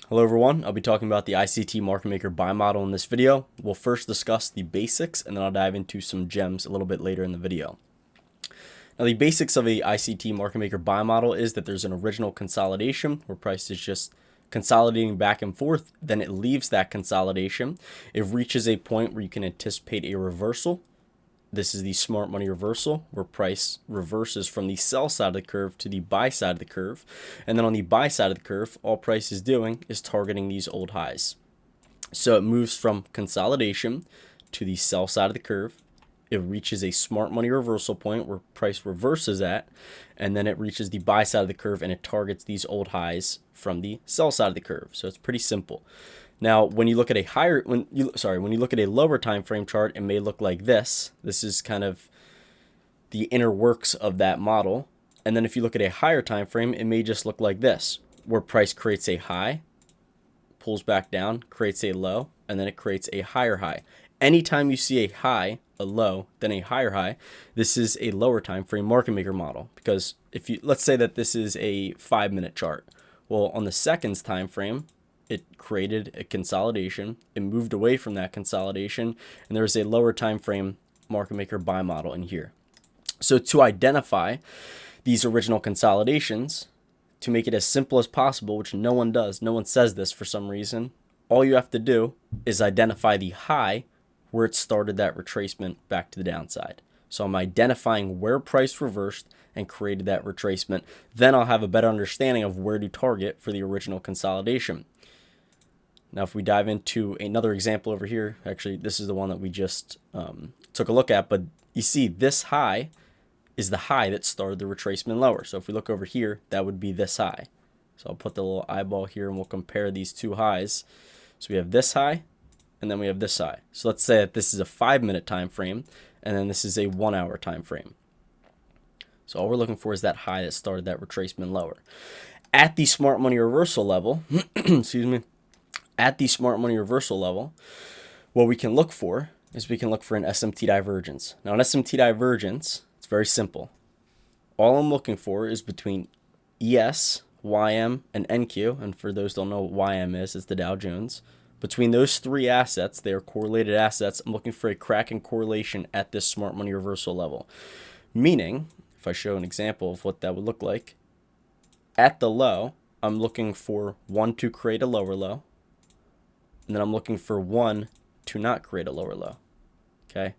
Hello everyone, I'll be talking about the ICT market maker buy model in this video. We'll first discuss the basics and then I'll dive into some gems a little bit later in the video. Now the basics of a ICT market maker buy model is that there's an original consolidation where price is just consolidating back and forth, then it leaves that consolidation. It reaches a point where you can anticipate a reversal. This is the smart money reversal where price reverses from the sell side of the curve to the buy side of the curve. And then on the buy side of the curve, all price is doing is targeting these old highs. So it moves from consolidation to the sell side of the curve. It reaches a smart money reversal point where price reverses at, and then it reaches the buy side of the curve and it targets these old highs from the sell side of the curve. So it's pretty simple. Now, when you look at a lower time frame chart, it may look like this. This is kind of the inner works of that model. And then if you look at a higher time frame, it may just look like this, where price creates a high, pulls back down, creates a low, and then it creates a higher high. Anytime you see a high, a low, then a higher high, this is a lower time frame market maker model. Because if you let's say that this is a 5-minute chart. Well, on the seconds time frame, it created a consolidation, it moved away from that consolidation, and there's a lower time frame market maker buy model in here. So to identify these original consolidations, to make it as simple as possible, which no one does, no one says this for some reason, all you have to do is identify the high where it started that retracement back to the downside. So I'm identifying where price reversed and created that retracement. Then I'll have a better understanding of where to target for the original consolidation. Now, if we dive into another example over here, actually, this is the one that we just took a look at, but you see this high is the high that started the retracement lower. So if we look over here, that would be this high. So I'll put the little eyeball here and we'll compare these two highs. So we have this high and then we have this high. So let's say that this is a 5-minute time frame and then this is a 1-hour time frame. So all we're looking for is that high that started that retracement lower. At the smart money reversal level, excuse me, at the smart money reversal level, what we can look for is we can look for an SMT divergence. Now, an SMT divergence, it's very simple. All I'm looking for is between ES, YM, and NQ. And for those who don't know what YM is, it's the Dow Jones. Between those three assets, they are correlated assets. I'm looking for a crack in correlation at this smart money reversal level. Meaning, if I show an example of what that would look like, at the low, I'm looking for one to create a lower low. And then I'm looking for one to not create a lower low. Okay.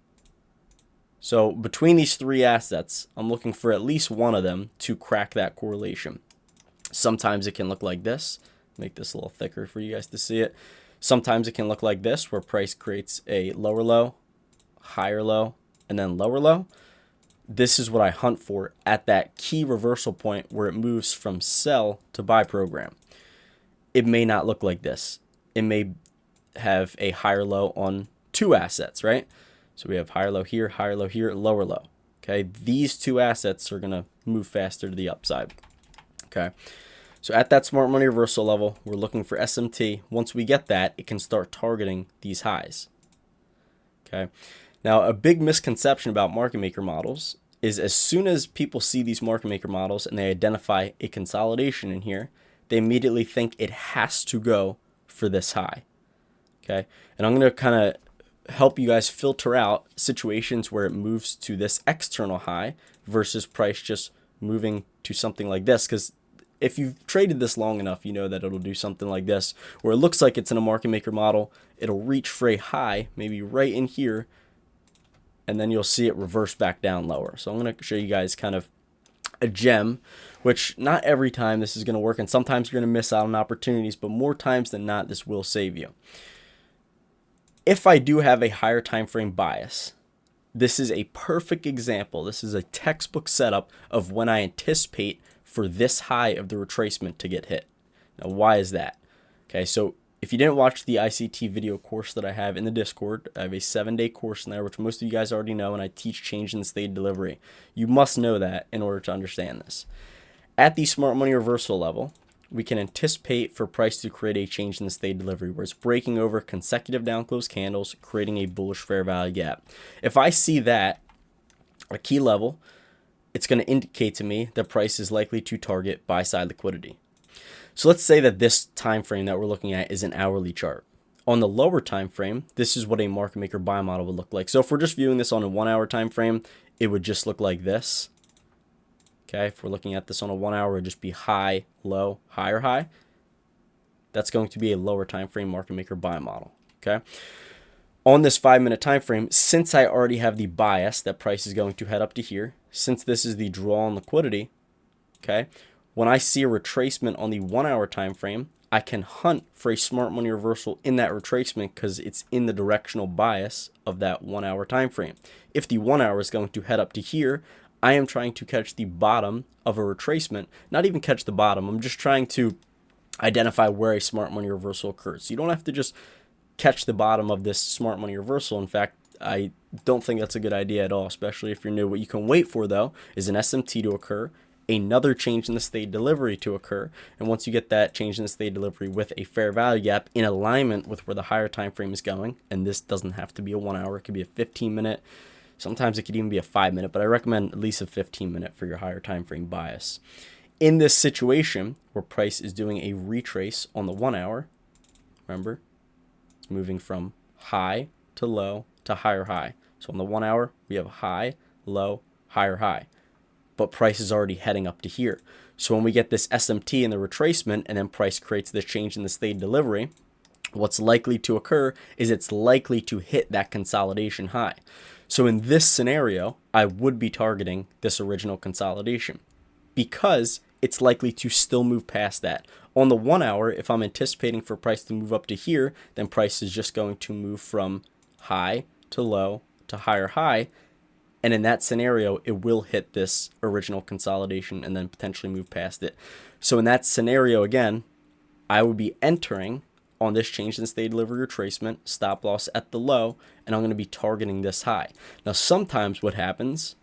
So between these three assets, I'm looking for at least one of them to crack that correlation. Sometimes it can look like this. Make this a little thicker for you guys to see it. Sometimes it can look like this, where price creates a lower low, higher low, and then lower low. This is what I hunt for at that key reversal point where it moves from sell to buy program. It may not look like this. It may have a higher low on two assets, right? So we have higher low here, lower low. Okay, these two assets are going to move faster to the upside. Okay, so at that smart money reversal level, we're looking for SMT. Once we get that, it can start targeting these highs. Okay, now a big misconception about market maker models is as soon as people see these market maker models and they identify a consolidation in here, they immediately think it has to go for this high. Okay, and I'm going to kind of help you guys filter out situations where it moves to this external high versus price just moving to something like this. Because if you've traded this long enough, you know that it'll do something like this, where it looks like it's in a market maker model. It'll reach for a high, maybe right in here, and then you'll see it reverse back down lower. So I'm going to show you guys kind of a gem, which not every time this is going to work, and sometimes you're going to miss out on opportunities, but more times than not, this will save you. If I do have a higher time frame bias, this is a perfect example. This is a textbook setup of when I anticipate for this high of the retracement to get hit. Now, why is that? Okay, so if you didn't watch the ICT video course that I have in the Discord, I have a 7-day course in there, which most of you guys already know, and I teach change in state delivery. You must know that in order to understand this. At the smart money reversal level, we can anticipate for price to create a change in the state delivery where it's breaking over consecutive down close candles, creating a bullish fair value gap. If I see that, a key level, it's going to indicate to me that price is likely to target buy side liquidity. So let's say that this time frame that we're looking at is an hourly chart. On the lower time frame, this is what a market maker buy model would look like. So if we're just viewing this on a 1 hour time frame, it would just look like this. Okay, if we're looking at this on a 1 hour, it would just be high, low, higher, high. That's going to be a lower time frame market maker buy model. Okay. On this 5-minute time frame, since I already have the bias that price is going to head up to here, since this is the draw on liquidity, okay, when I see a retracement on the 1 hour time frame, I can hunt for a smart money reversal in that retracement because it's in the directional bias of that 1 hour time frame. If the 1 hour is going to head up to here, I am trying to catch the bottom of a retracement. Not even catch the bottom. I'm just trying to identify where a smart money reversal occurs. So you don't have to just catch the bottom of this smart money reversal. In fact, I don't think that's a good idea at all, especially if you're new. What you can wait for, though, is an SMT to occur, another change in the state delivery to occur, and once you get that change in the state delivery with a fair value gap in alignment with where the higher time frame is going, and this doesn't have to be a 1 hour, it could be a 15-minute, sometimes it could even be a 5-minute, but I recommend at least a 15-minute for your higher time frame bias. In this situation where price is doing a retrace on the 1 hour, remember, it's moving from high to low to higher high. So on the 1 hour, we have high, low, higher high. But price is already heading up to here. So when we get this SMT in the retracement and then price creates this change in the state delivery, what's likely to occur is it's likely to hit that consolidation high. So in this scenario, I would be targeting this original consolidation because it's likely to still move past that. On the 1 hour, if I'm anticipating for price to move up to here, then price is just going to move from high to low to higher high. And in that scenario, it will hit this original consolidation and then potentially move past it. So in that scenario, again, I would be entering on this change in state delivery retracement, stop loss at the low, and I'm going to be targeting this high. Now, sometimes what happens,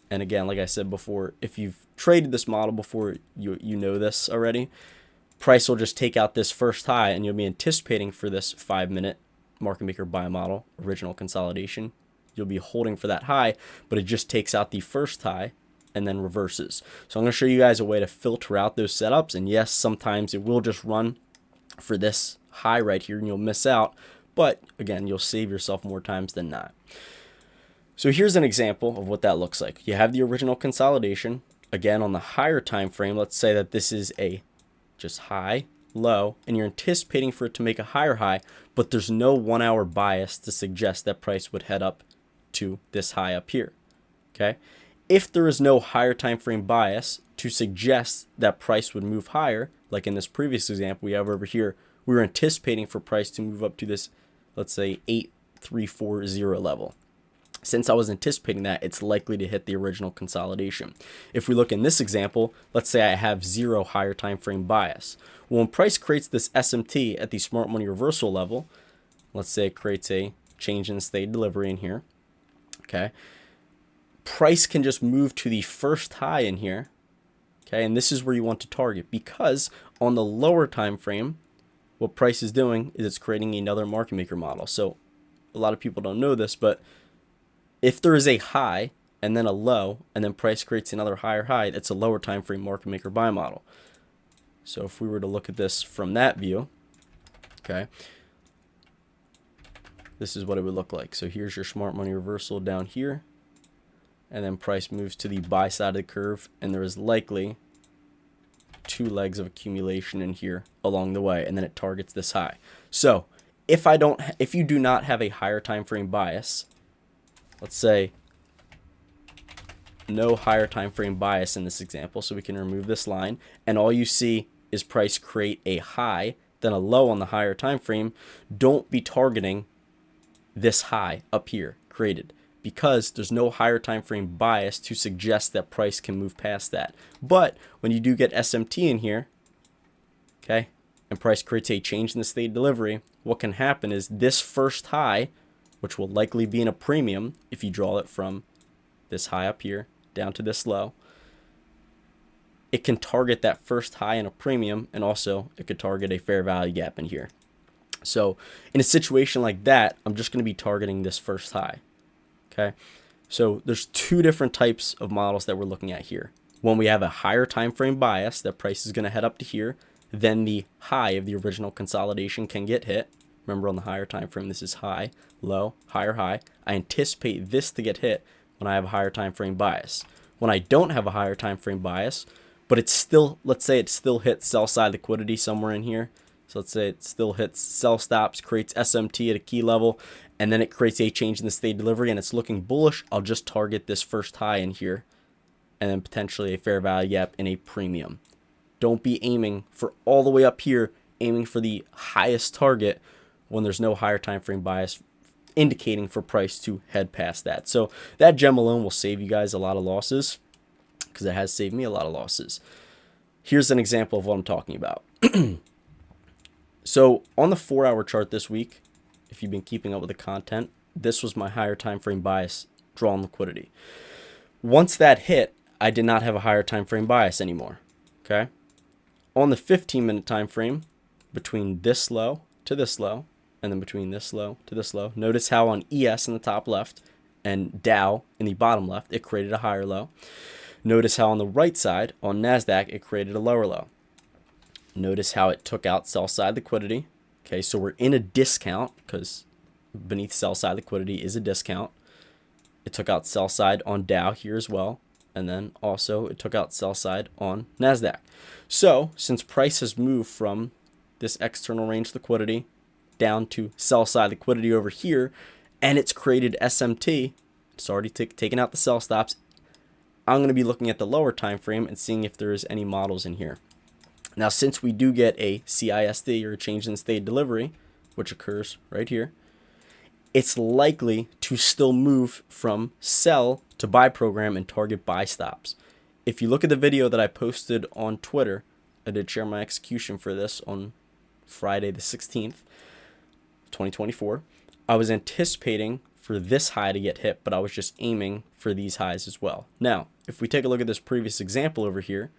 and again, like I said before, if you've traded this model before, you know this already, price will just take out this first high and you'll be anticipating for this 5-minute market maker buy model, original consolidation. You'll be holding for that high, but it just takes out the first high and then reverses. So I'm going to show you guys a way to filter out those setups. And yes, sometimes it will just run for this high right here and you'll miss out. But again, you'll save yourself more times than not. So here's an example of what that looks like. You have the original consolidation. Again, on the higher time frame, let's say that this is a just high, low, and you're anticipating for it to make a higher high, but there's no 1 hour bias to suggest that price would head up to this high up here. Okay, if there is no higher time frame bias to suggest that price would move higher, like in this previous example we have over here, we were anticipating for price to move up to this, let's say 8340 level. Since I was anticipating that, it's likely to hit the original consolidation. If we look in this example, let's say I have 0 higher time frame bias. Well, when price creates this SMT at the smart money reversal level, let's say it creates a change in state delivery in here. Okay, price can just move to the first high in here. Okay, and this is where you want to target, because on the lower time frame, what price is doing is it's creating another market maker model. So a lot of people don't know this, but if there is a high and then a low and then price creates another higher high, it's a lower time frame market maker buy model. So if we were to look at this from that view, okay, this is what it would look like. So here's your smart money reversal down here, and then price moves to the buy side of the curve, and there is likely 2 legs of accumulation in here along the way, and then it targets this high. So if you do not have a higher time frame bias, let's say no higher time frame bias in this example, so we can remove this line, and all you see is price create a high, then a low on the higher time frame, don't be targeting this high up here created, because there's no higher time frame bias to suggest that price can move past that. But when you do get SMT in here, okay, and price creates a change in the state delivery, what can happen is this first high, which will likely be in a premium if you draw it from this high up here down to this low, it can target that first high in a premium, and also it could target a fair value gap in here. So in a situation like that, I'm just going to be targeting this first high. Okay, so there's 2 different types of models that we're looking at here. When we have a higher time frame bias that price is going to head up to here, then the high of the original consolidation can get hit. Remember, on the higher time frame, this is high, low, higher high. I anticipate this to get hit when I have a higher time frame bias. When I don't have a higher time frame bias, but it's still, let's say it still hits sell side liquidity somewhere in here. So let's say it still hits sell stops, creates SMT at a key level, and then it creates a change in the state delivery and it's looking bullish. I'll just target this first high in here and then potentially a fair value gap in a premium. Don't be aiming for all the way up here, aiming for the highest target when there's no higher time frame bias indicating for price to head past that. So that gem alone will save you guys a lot of losses, because it has saved me a lot of losses. Here's an example of what I'm talking about. So on the 4-hour chart this week, if you've been keeping up with the content, this was my higher time frame bias drawn liquidity. Once that hit, I did not have a higher time frame bias anymore. Okay. On the 15-minute time frame, between this low to this low, and then between this low to this low, notice how on ES in the top left and Dow in the bottom left, it created a higher low. Notice how on the right side, on NASDAQ, it created a lower low. Notice how it took out sell side liquidity. Okay, so we're in a discount because beneath sell side liquidity is a discount. It took out sell side on Dow here as well. And then also it took out sell side on NASDAQ. So since price has moved from this external range liquidity down to sell side liquidity over here, and it's created SMT, it's already taken out the sell stops, I'm going to be looking at the lower time frame and seeing if there is any models in here. Now, since we do get a CISD, or a change in state delivery, which occurs right here, it's likely to still move from sell to buy program and target buy stops. If you look at the video that I posted on Twitter, I did share my execution for this on Friday the 16th, 2024. I was anticipating for this high to get hit, but I was just aiming for these highs as well. Now, if we take a look at this previous example over here,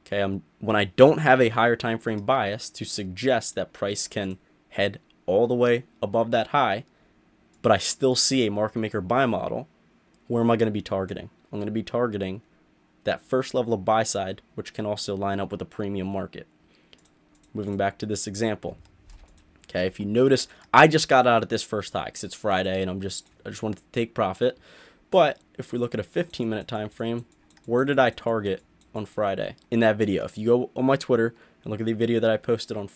okay, when I don't have a higher time frame bias to suggest that price can head all the way above that high, but I still see a market maker buy model, where am I going to be targeting? I'm going to be targeting that first level of buy side, which can also line up with a premium market. Moving back to this example. Okay, if you notice, I just got out at this first high because it's Friday and I just wanted to take profit. But if we look at a 15-minute time frame, where did I target on Friday in that video? If you go on my Twitter and look at the video that I posted on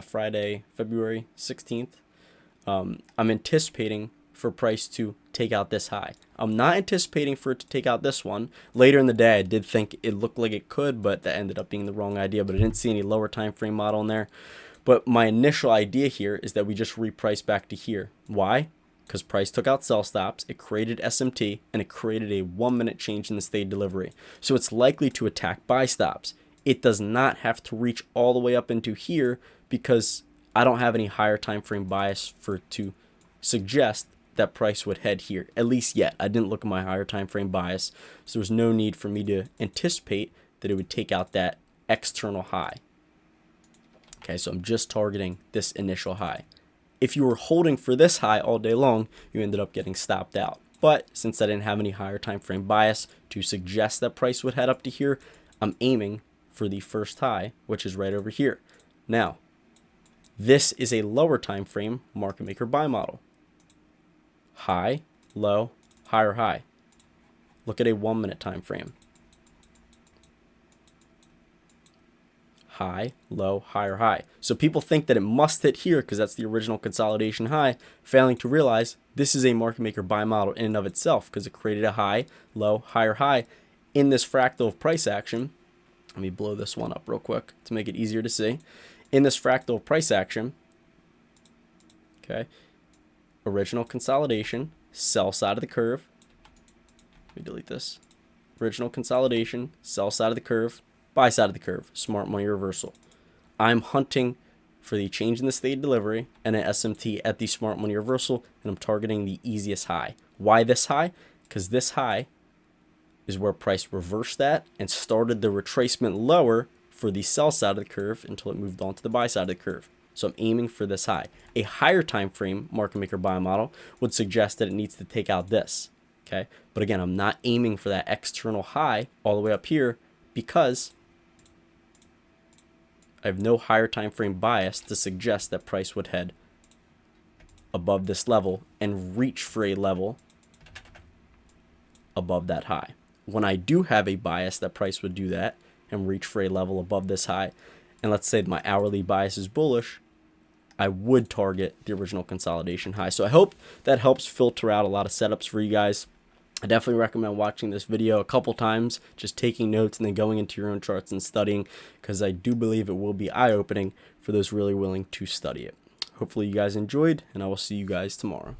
Friday, February 16th, I'm anticipating for price to take out this high. I'm not anticipating for it to take out this one. Later in the day, I did think it looked like it could, but that ended up being the wrong idea. But I didn't see any lower time frame model in there. But my initial idea here is that we just reprice back to here. Why? Because price took out sell stops, it created SMT, and it created a 1-minute change in the state delivery. So it's likely to attack buy stops. It does not have to reach all the way up into here because I don't have any higher time frame bias for it to suggest that price would head here, at least yet. I didn't look at my higher time frame bias, so there's no need for me to anticipate that it would take out that external high. Okay, so I'm just targeting this initial high. If you were holding for this high all day long, you ended up getting stopped out. But since I didn't have any higher time frame bias to suggest that price would head up to here, I'm aiming for the first high, which is right over here. Now, this is a lower time frame market maker buy model. High, low, higher high. Look at a 1-minute time frame. High, low, higher high. So people think that it must hit here because that's the original consolidation high, failing to realize this is a market maker buy model in and of itself because it created a high, low, higher high in this fractal of price action. Let me blow this one up real quick to make it easier to see. In this fractal of price action, okay, original consolidation, sell side of the curve. Let me delete this. Original consolidation, sell side of the curve, buy side of the curve, smart money reversal. I'm hunting for the change in the state delivery and an SMT at the smart money reversal, and I'm targeting the easiest high. Why this high? Because this high is where price reversed that and started the retracement lower for the sell side of the curve until it moved on to the buy side of the curve. So I'm aiming for this high. A higher time frame market maker buy model would suggest that it needs to take out this. Okay, but again, I'm not aiming for that external high all the way up here because I have no higher time frame bias to suggest that price would head above this level and reach for a level above that high. When I do have a bias that price would do that and reach for a level above this high, and let's say my hourly bias is bullish, I would target the original consolidation high. So I hope that helps filter out a lot of setups for you guys. I definitely recommend watching this video a couple times, just taking notes and then going into your own charts and studying, because I do believe it will be eye-opening for those really willing to study it. Hopefully you guys enjoyed, and I will see you guys tomorrow.